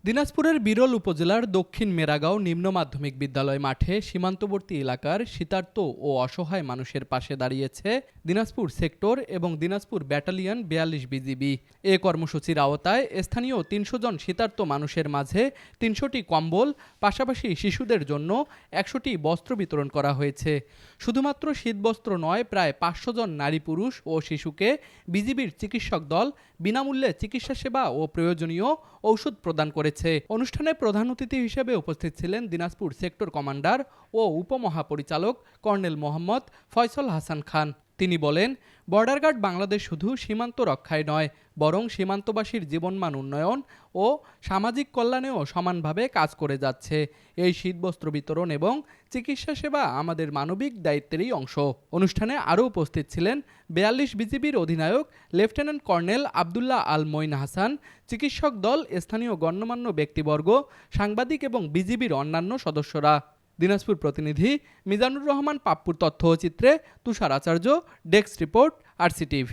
দিনাজপুরের বিরল উপজেলার দক্ষিণ মেরাগাঁও নিম্ন মাধ্যমিক বিদ্যালয় মাঠে সীমান্তবর্তী এলাকার শীতার্ত ও অসহায় মানুষের পাশে দাঁড়িয়েছে দিনাজপুর সেক্টর এবং দিনাজপুর ব্যাটালিয়ন ৪২ বিজিবি। এ কর্মসূচির আওতায় স্থানীয় ৩০০ জন শীতার্ত মানুষের মাঝে ৩০০টি কম্বল, পাশাপাশি শিশুদের জন্য ১০০টি বস্ত্র বিতরণ করা হয়েছে। শুধুমাত্র শীতবস্ত্র নয়, প্রায় ৫০০ জন নারী পুরুষ ও শিশুকে বিজিবির চিকিৎসক দল বিনামূল্যে চিকিৎসা সেবা ও প্রয়োজনীয় ঔষধ প্রদান করেছে। অনুষ্ঠানে প্রধান অতিথি হিসেবে উপস্থিত ছিলেন দিনাজপুর সেক্টর কমান্ডার ও উপমহাপরিচালক কর্নেল মোহাম্মদ ফয়সল হাসান খান। তিনি বলেন, বর্ডার গার্ড বাংলাদেশ শুধু সীমান্ত রক্ষায় নয়, বরং সীমান্তবাসীর জীবনমান উন্নয়ন ও সামাজিক কল্যাণেও সমানভাবে কাজ করে যাচ্ছে। এই শীতবস্ত্র বিতরণ এবং চিকিৎসা সেবা আমাদের মানবিক দায়িত্বেরই অংশ। অনুষ্ঠানে আরও উপস্থিত ছিলেন ৪২ বিজিবির অধিনায়ক লেফটেন্যান্ট কর্নেল আবদুল্লাহ আল মঈন হাসান, চিকিৎসক দল, স্থানীয় গণ্যমান্য ব্যক্তিবর্গ, সাংবাদিক এবং বিজিবির অন্যান্য সদস্যরা। দিনাজপুর প্রতিনিধি মিজানুর রহমান পাপ্পুর তথ্যচিত্রে তুষার আচার্য, ডেস্ক রিপোর্ট, RCTV।